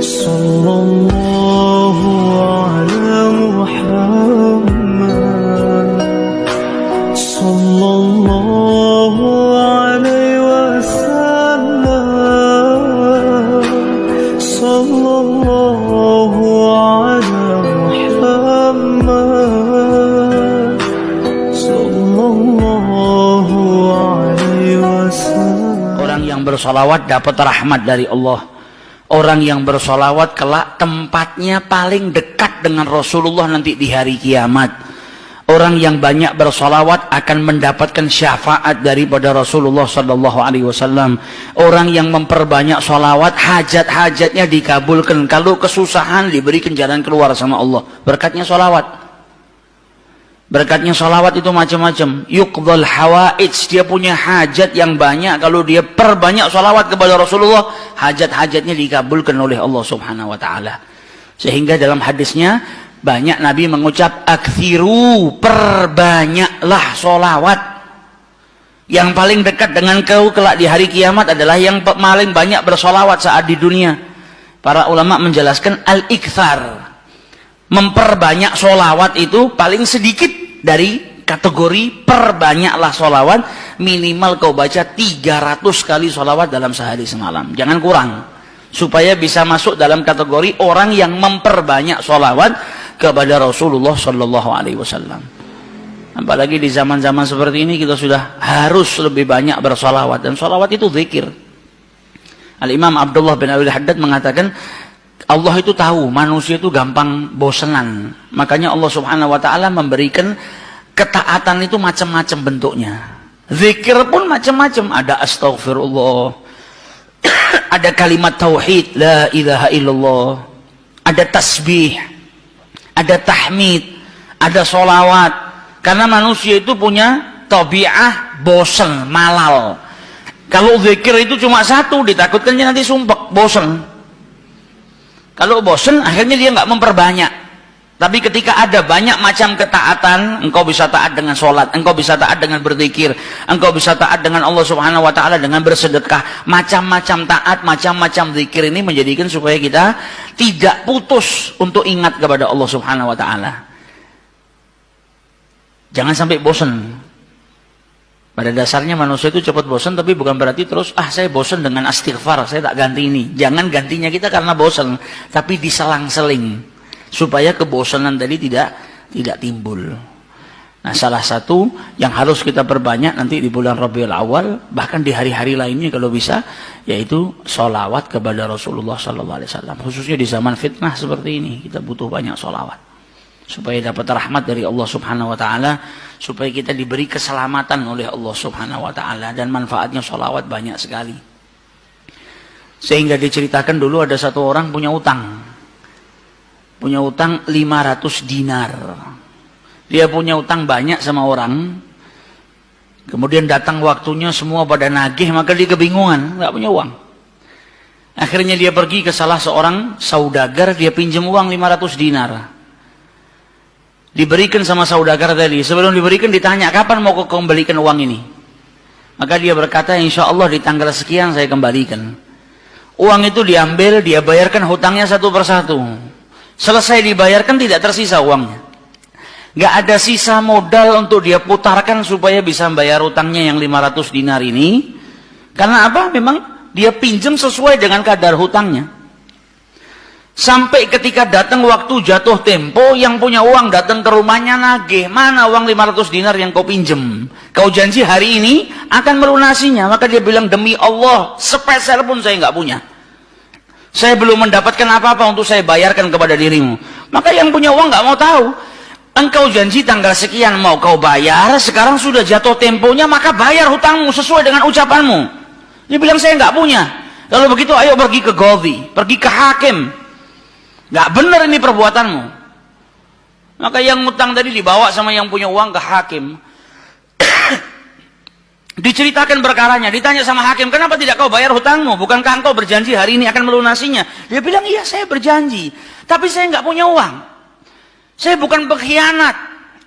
Sallallahu ala Muhammad, sallallahu alaihi wasallam, sallallahu ala Muhammad, sallallahu alaihi wasallam. Orang yang bersolawat dapat rahmat dari Allah. Orang yang bersolawat kelak tempatnya paling dekat dengan Rasulullah nanti di hari kiamat. Orang yang banyak bersolawat akan mendapatkan syafaat daripada Rasulullah sallallahu alaihi wasallam. Orang yang memperbanyak solawat, hajat-hajatnya dikabulkan. Kalau kesusahan diberikan jalan keluar sama Allah. Berkatnya solawat. Berkatnya solawat itu macam-macam. Yuqdhal hawaij, dia punya hajat yang banyak. Kalau dia perbanyak solawat kepada Rasulullah, hajat-hajatnya dikabulkan oleh Allah subhanahu wa ta'ala. Sehingga dalam hadisnya banyak Nabi mengucap aktsiru, perbanyaklah solawat. Yang paling dekat dengan kau kelak di hari kiamat adalah yang paling banyak bersolawat saat di dunia. Para ulama menjelaskan al-iktsar, memperbanyak solawat itu paling sedikit dari kategori perbanyaklah solawat. Minimal kau baca 300 kali solawat dalam sehari semalam, jangan kurang, supaya bisa masuk dalam kategori orang yang memperbanyak solawat kepada Rasulullah sallallahu alaihi wasallam. Apalagi di zaman-zaman seperti ini kita sudah harus lebih banyak bersolawat, dan solawat itu zikir. Al-Imam Abdullah bin Abi Haddad mengatakan Allah itu tahu manusia itu gampang bosenan. Makanya Allah subhanahu wa ta'ala memberikan ketaatan itu macam-macam bentuknya. Zikir pun macam-macam. Ada astaghfirullah, ada kalimat tauhid la ilaha illallah, ada tasbih, ada tahmid, ada solawat. Karena manusia itu punya tabiah bosen, malal. Kalau zikir itu cuma satu, ditakutkannya nanti sumpek, bosen. Kalau bosan akhirnya dia nggak memperbanyak. Tapi ketika ada banyak macam ketaatan, engkau bisa taat dengan sholat, engkau bisa taat dengan berzikir, engkau bisa taat dengan Allah subhanahu wa ta'ala dengan bersedekah. Macam-macam taat, macam-macam zikir ini menjadikan supaya kita tidak putus untuk ingat kepada Allah subhanahu wa ta'ala. Jangan sampai bosan. Pada dasarnya manusia itu cepat bosan, tapi bukan berarti terus saya bosan dengan istighfar, saya tak ganti ini. Jangan gantinya kita karena bosan, tapi diselang-seling supaya kebosanan tadi tidak timbul. Nah, salah satu yang harus kita perbanyak nanti di bulan Rabiul Awal, bahkan di hari-hari lainnya kalau bisa, yaitu sholawat kepada Rasulullah sallallahu alaihi wasallam. Khususnya di zaman fitnah seperti ini, kita butuh banyak sholawat supaya dapat rahmat dari Allah subhanahu wa ta'ala, supaya kita diberi keselamatan oleh Allah subhanahu wa ta'ala. Dan manfaatnya sholawat banyak sekali. Sehingga diceritakan dulu ada satu orang punya utang 500 dinar. Dia punya utang banyak sama orang, kemudian datang waktunya semua pada nagih, maka dia kebingungan, nggak punya uang. Akhirnya dia pergi ke salah seorang saudagar, dia pinjam uang 500 dinar. Diberikan sama saudagar tadi. Sebelum diberikan ditanya, kapan mau kau kembalikan uang ini? Maka dia berkata, insya Allah di tanggal sekian saya kembalikan. Uang itu diambil, dia bayarkan hutangnya satu persatu. Selesai dibayarkan tidak tersisa uangnya. Gak ada sisa modal untuk dia putarkan supaya bisa membayar hutangnya yang 500 dinar ini. Karena apa? Memang dia pinjam sesuai dengan kadar hutangnya. Sampai ketika datang waktu jatuh tempo, yang punya uang datang ke rumahnya nagih, mana uang 500 dinar yang kau pinjam? Kau janji hari ini akan melunasinya. Maka dia bilang, demi Allah, sepeser pun saya nggak punya. Saya belum mendapatkan apa-apa untuk saya bayarkan kepada dirimu. Maka yang punya uang nggak mau tahu. Engkau janji tanggal sekian mau kau bayar, sekarang sudah jatuh temponya, maka bayar hutangmu sesuai dengan ucapanmu. Dia bilang, saya nggak punya. Kalau begitu ayo pergi ke Qadhi, pergi ke hakim. Nggak benar ini perbuatanmu. Maka yang ngutang tadi dibawa sama yang punya uang ke hakim. Diceritakan perkaranya, ditanya sama hakim, kenapa tidak kau bayar hutangmu? Bukankah engkau berjanji hari ini akan melunasinya? Dia bilang, iya saya berjanji, tapi saya nggak punya uang. Saya bukan pengkhianat,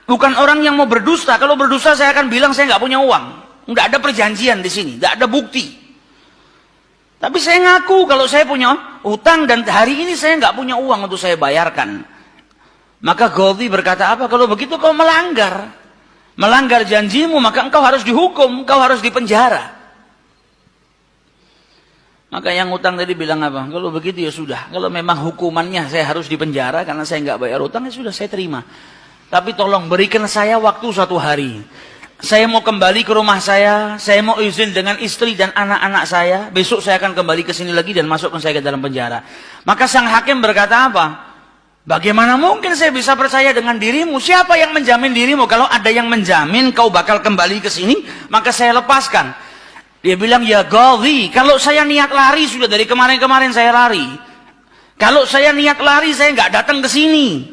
bukan orang yang mau berdusta. Kalau berdusta saya akan bilang saya nggak punya uang. Nggak ada perjanjian di sini, nggak ada bukti. Tapi saya ngaku kalau saya punya utang dan hari ini saya nggak punya uang untuk saya bayarkan. Maka Ghadhi berkata apa? Kalau begitu kau melanggar janjimu, maka engkau harus dihukum, engkau harus dipenjara. Maka yang utang tadi bilang apa? Kalau begitu ya sudah. Kalau memang hukumannya saya harus dipenjara karena saya nggak bayar utang, ya sudah saya terima. Tapi tolong berikan saya waktu 1 hari. Saya mau kembali ke rumah saya mau izin dengan istri dan anak-anak saya. Besok saya akan kembali ke sini lagi dan masukkan saya ke dalam penjara. Maka sang hakim berkata apa? Bagaimana mungkin saya bisa percaya dengan dirimu? Siapa yang menjamin dirimu? Kalau ada yang menjamin kau bakal kembali ke sini, maka saya lepaskan. Dia bilang, ya Ghadhi, kalau saya niat lari sudah dari kemarin-kemarin saya lari. Kalau saya niat lari saya nggak datang ke sini,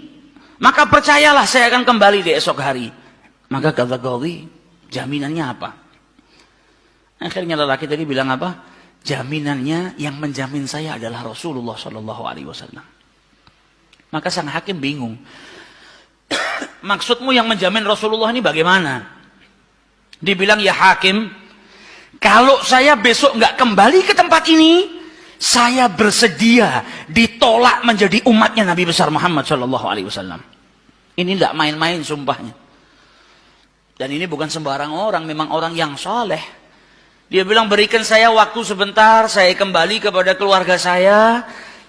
maka percayalah saya akan kembali di esok hari. Maka kata Ghadhi, jaminannya apa? Akhirnya lelaki tadi bilang apa? Jaminannya yang menjamin saya adalah Rasulullah SAW. Maka sang hakim bingung. Maksudmu yang menjamin Rasulullah ini bagaimana? Dibilang, ya hakim, kalau saya besok nggak kembali ke tempat ini, saya bersedia ditolak menjadi umatnya Nabi besar Muhammad SAW. Ini tidak main-main sumpahnya. Dan ini bukan sembarang orang, memang orang yang soleh. Dia bilang, berikan saya waktu sebentar, saya kembali kepada keluarga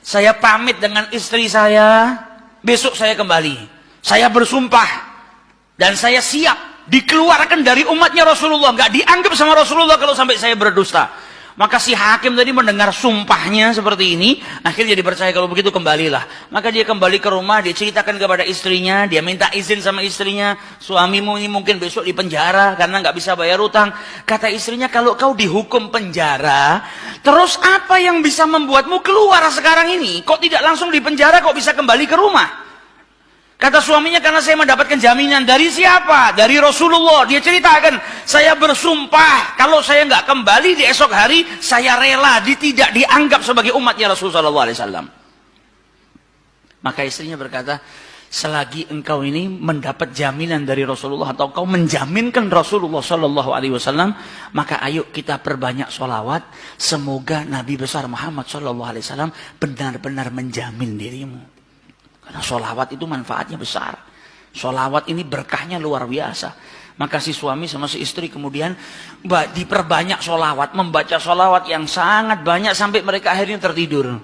saya pamit dengan istri saya, besok saya kembali. Saya bersumpah, dan saya siap dikeluarkan dari umatnya Rasulullah, nggak dianggap sama Rasulullah kalau sampai saya berdusta. Maka si hakim tadi mendengar sumpahnya seperti ini, akhirnya dipercaya kalau begitu kembalilah. Maka dia kembali ke rumah, dia ceritakan kepada istrinya, dia minta izin sama istrinya, suamimu ini mungkin besok di penjara karena nggak bisa bayar utang. Kata istrinya, kalau kau dihukum penjara, terus apa yang bisa membuatmu keluar sekarang ini? Kok tidak langsung di penjara, kok bisa kembali ke rumah? Kata suaminya, karena saya mendapatkan jaminan. Dari siapa? Dari Rasulullah. Dia ceritakan, saya bersumpah kalau saya nggak kembali di esok hari, saya rela tidak dianggap sebagai umatnya Rasulullah SAW. Maka istrinya berkata, selagi engkau ini mendapat jaminan dari Rasulullah atau kau menjaminkan Rasulullah SAW, maka ayo kita perbanyak sholawat. Semoga Nabi besar Muhammad SAW benar-benar menjamin dirimu. Karena sholawat itu manfaatnya besar. Sholawat ini berkahnya luar biasa. Maka si suami sama si istri kemudian diperbanyak sholawat, membaca sholawat yang sangat banyak sampai mereka akhirnya tertidur.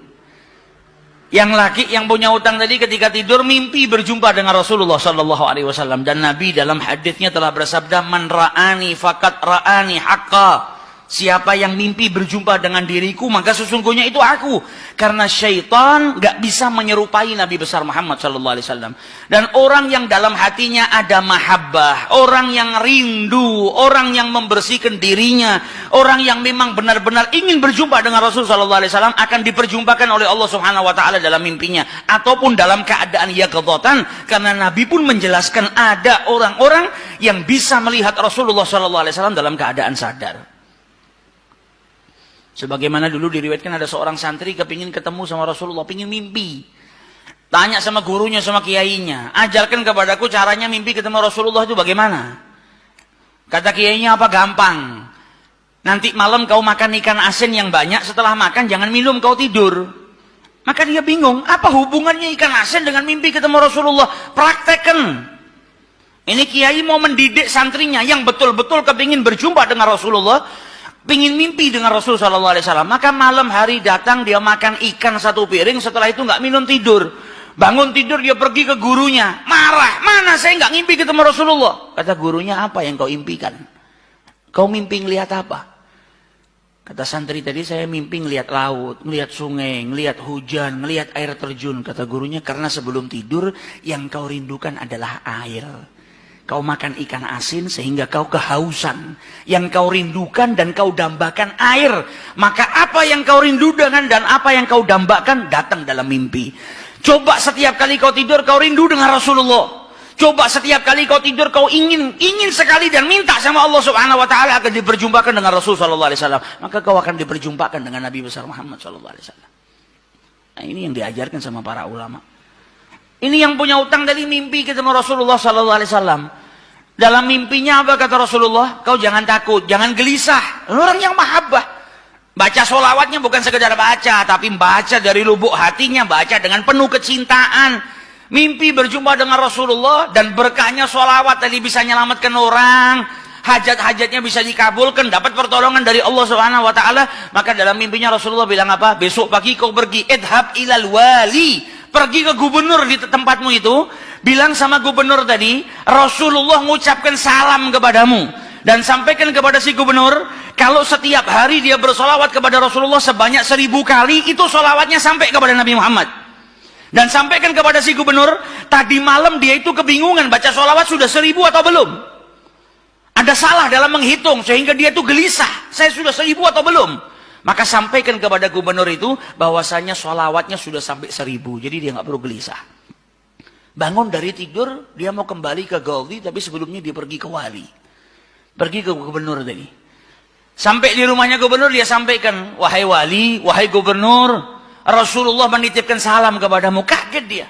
Yang laki yang punya utang tadi ketika tidur mimpi berjumpa dengan Rasulullah SAW. Dan Nabi dalam hadisnya telah bersabda, man ra'ani fakat ra'ani haqqa. Siapa yang mimpi berjumpa dengan diriku, maka sesungguhnya itu aku. Karena syaitan gak bisa menyerupai Nabi besar Muhammad SAW. Dan orang yang dalam hatinya ada mahabbah, orang yang rindu, orang yang membersihkan dirinya, orang yang memang benar-benar ingin berjumpa dengan Rasul SAW, akan diperjumpakan oleh Allah Subhanahu Wa Taala dalam mimpinya, ataupun dalam keadaan yaqdzatan. Karena Nabi pun menjelaskan ada orang-orang yang bisa melihat Rasulullah SAW dalam keadaan sadar. Sebagaimana dulu diriwayatkan ada seorang santri kepingin ketemu sama Rasulullah, pingin mimpi. Tanya sama gurunya, sama kiainya, ajarkan kepadaku caranya mimpi ketemu Rasulullah itu bagaimana? Kata kiainya, apa? Gampang. Nanti malam kau makan ikan asin yang banyak, setelah makan jangan minum, kau tidur. Maka dia bingung, apa hubungannya ikan asin dengan mimpi ketemu Rasulullah? Praktekkan. Ini kiai mau mendidik santrinya yang betul-betul kepingin berjumpa dengan Rasulullah, pingin mimpi dengan Rasul SAW. Maka malam hari datang, dia makan ikan 1 piring, setelah itu nggak minum, tidur. Bangun tidur, dia pergi ke gurunya, marah, mana saya nggak ngimpi ketemu Rasulullah. Kata gurunya, apa yang kau impikan? Kau mimpi ngelihat apa? Kata santri tadi, saya mimpi ngelihat laut, ngelihat sungai, ngelihat hujan, ngelihat air terjun. Kata gurunya, karena sebelum tidur yang kau rindukan adalah air. Kau makan ikan asin sehingga kau kehausan. Yang kau rindukan dan kau dambakan air. Maka apa yang kau rindukan dan apa yang kau dambakan datang dalam mimpi. Coba setiap kali kau tidur kau rindu dengan Rasulullah. Coba setiap kali kau tidur kau ingin sekali dan minta sama Allah Subhanahu Wa Taala akan diperjumpakan dengan Rasul Sallallahu Alaihi Wasallam. Maka kau akan diperjumpakan dengan Nabi besar Muhammad Sallallahu Alaihi Wasallam. Nah, ini yang diajarkan sama para ulama. Ini yang punya utang dari mimpi ketemu Rasulullah Sallallahu Alaihi Wasallam. Dalam mimpinya apa kata Rasulullah? Kau jangan takut, jangan gelisah. Orang yang mahabbah. Baca sholawatnya bukan sekedar baca, tapi baca dari lubuk hatinya, baca dengan penuh kecintaan. Mimpi berjumpa dengan Rasulullah dan berkahnya sholawat tadi bisa menyelamatkan orang, hajat-hajatnya bisa dikabulkan, dapat pertolongan dari Allah Subhanahu wa taala. Maka dalam mimpinya Rasulullah bilang apa? Besok pagi kau pergi, idhab ilal wali, pergi ke gubernur di tempatmu itu, bilang sama gubernur tadi, Rasulullah mengucapkan salam kepadamu. Dan sampaikan kepada si gubernur, kalau setiap hari dia bersolawat kepada Rasulullah sebanyak 1000 kali, itu solawatnya sampai kepada Nabi Muhammad. Dan sampaikan kepada si gubernur, tadi malam dia itu kebingungan, baca solawat sudah 1000 atau belum. Ada salah dalam menghitung, sehingga dia itu gelisah, saya sudah 1000 atau belum. Maka sampaikan kepada gubernur itu, bahwasanya solawatnya sudah sampai 1000, jadi dia nggak perlu gelisah. Bangun dari tidur, dia mau kembali ke Ghazi, tapi sebelumnya dia pergi ke wali. Pergi ke gubernur tadi. Sampai di rumahnya gubernur, dia sampaikan, wahai wali, wahai gubernur, Rasulullah menitipkan salam kepadamu. Kaget dia.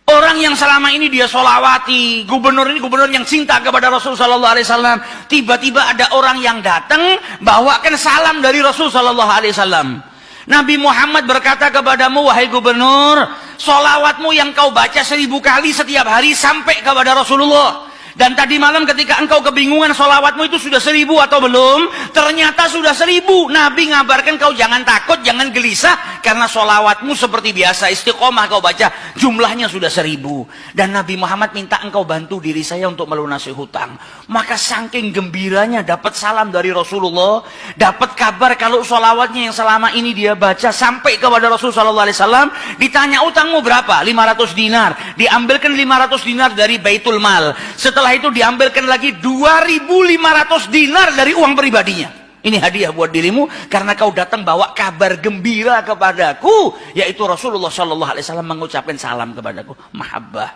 Orang yang selama ini dia solawati, gubernur ini gubernur yang cinta kepada Rasul sallallahu alaihi wasallam, tiba-tiba ada orang yang datang bawakan salam dari Rasul sallallahu alaihi wasallam. Nabi Muhammad berkata kepadamu, wahai gubernur, solawatmu yang kau baca 1000 kali setiap hari sampai kepada Rasulullah. Dan tadi malam ketika engkau kebingungan solawatmu itu sudah 1000 atau belum, ternyata sudah 1000. Nabi ngabarkan kau jangan takut, jangan gelisah, karena solawatmu seperti biasa, istiqomah kau baca, jumlahnya sudah 1000. Dan Nabi Muhammad minta engkau bantu diri saya untuk melunasi hutang. Maka saking gembiranya dapat salam dari Rasulullah, dapat kabar kalau solawatnya yang selama ini dia baca sampai kepada Rasul sallallahu alaihi wasallam. Ditanya utangmu berapa? 500 dinar. Diambilkan 500 dinar dari Baitul Mal. Setelah itu diambilkan lagi 2.500 dinar dari uang pribadinya. Ini hadiah buat dirimu karena kau datang bawa kabar gembira kepadaku, yaitu Rasulullah sallallahu alaihi wasallam mengucapkan salam kepadaku. Mahabbah.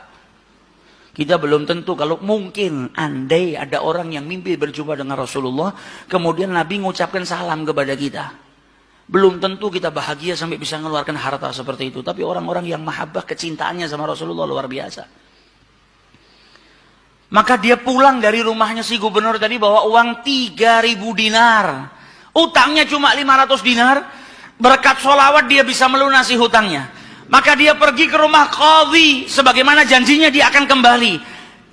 Kita belum tentu, kalau mungkin andai ada orang yang mimpi berjumpa dengan Rasulullah, kemudian Nabi mengucapkan salam kepada kita, belum tentu kita bahagia sampai bisa mengeluarkan harta seperti itu. Tapi orang-orang yang mahabbah, kecintaannya sama Rasulullah luar biasa. Maka dia pulang dari rumahnya si gubernur tadi bawa uang 3.000 dinar. Utangnya cuma 500 dinar. Berkat sholawat dia bisa melunasi hutangnya. Maka dia pergi ke rumah qadhi. Sebagaimana janjinya dia akan kembali.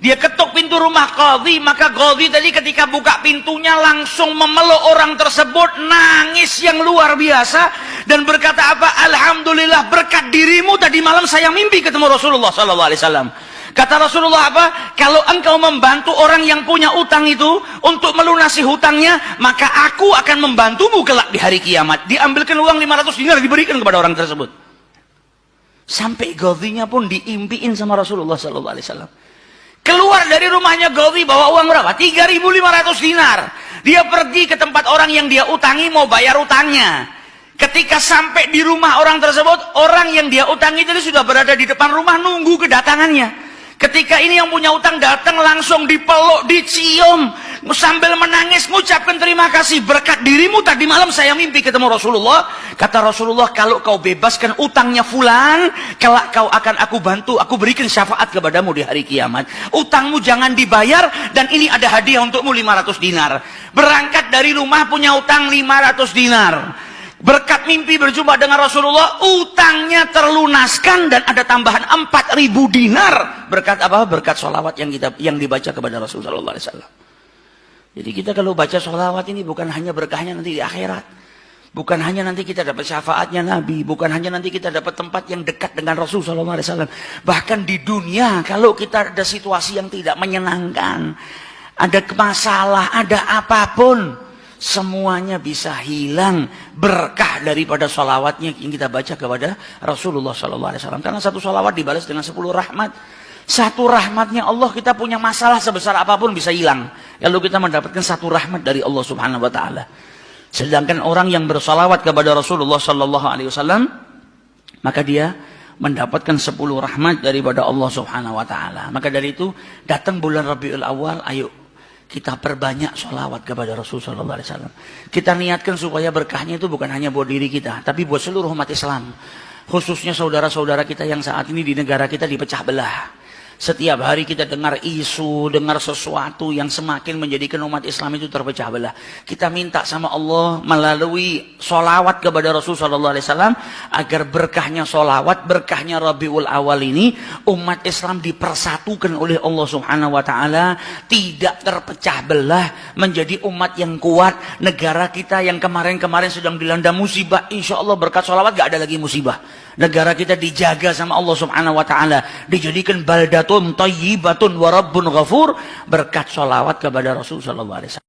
Dia ketuk pintu rumah qadhi. Maka qadhi tadi ketika buka pintunya langsung memeluk orang tersebut. Nangis yang luar biasa. Dan berkata apa? Alhamdulillah berkat dirimu tadi malam saya mimpi ketemu Rasulullah SAW. Kata Rasulullah apa? Kalau engkau membantu orang yang punya utang itu untuk melunasi hutangnya, maka aku akan membantumu kelak di hari kiamat. Diambilkan uang 500 dinar diberikan kepada orang tersebut. Sampai Ghazinya pun diimpiin sama Rasulullah SAW. Keluar dari rumahnya Ghazi bawa uang berapa? 3.500 dinar. Dia pergi ke tempat orang yang dia utangi mau bayar utangnya. Ketika sampai di rumah orang tersebut, orang yang dia utangi itu sudah berada di depan rumah nunggu kedatangannya. Ketika ini yang punya utang datang langsung dipeluk, dicium, sambil menangis mengucapkan terima kasih, berkat dirimu tadi malam saya mimpi ketemu Rasulullah. Kata Rasulullah, kalau kau bebaskan utangnya fulan, kelak kau akan aku bantu, aku berikan syafaat kepadamu di hari kiamat. Utangmu jangan dibayar dan ini ada hadiah untukmu 500 dinar. Berangkat dari rumah punya utang 500 dinar. Berkat mimpi berjumpa dengan Rasulullah, utangnya terlunaskan dan ada tambahan 4.000 dinar. Berkat apa? Berkat sholawat yang dibaca kepada Rasulullah SAW. Jadi kita kalau baca sholawat ini bukan hanya berkahnya nanti di akhirat, bukan hanya nanti kita dapat syafaatnya Nabi, bukan hanya nanti kita dapat tempat yang dekat dengan Rasulullah SAW. Bahkan di dunia kalau kita ada situasi yang tidak menyenangkan, ada masalah, ada apapun, semuanya bisa hilang berkah daripada sholawatnya yang kita baca kepada Rasulullah SAW. Karena satu sholawat dibalas dengan 10 rahmat. Satu rahmatnya Allah, kita punya masalah sebesar apapun bisa hilang kalau kita mendapatkan satu rahmat dari Allah Subhanahu wa taala. Sedangkan orang yang bersalawat kepada Rasulullah SAW, maka dia mendapatkan 10 rahmat daripada Allah Subhanahu wa taala. Maka dari itu datang bulan Rabiul Awal, ayo kita perbanyak sholawat kepada Rasulullah SAW. Kita niatkan supaya berkahnya itu bukan hanya buat diri kita, tapi buat seluruh umat Islam. Khususnya saudara-saudara kita yang saat ini di negara kita dipecah belah. Setiap hari kita dengar isu, dengar sesuatu yang semakin menjadikan umat Islam itu terpecah belah. Kita minta sama Allah melalui solawat kepada Rasulullah SAW agar berkahnya solawat, berkahnya Rabiul Awal ini umat Islam dipersatukan oleh Allah Subhanahu Wa Taala, tidak terpecah belah, menjadi umat yang kuat. Negara kita yang kemarin-kemarin sedang dilanda musibah, insya Allah berkat solawat gak ada lagi musibah. Negara kita dijaga sama Allah Subhanahu Wa Taala, dijadikan baldatun thayyibatun wa rabbun ghafur berkat solawat kepada Rasul sallallahu alaihi wasallam.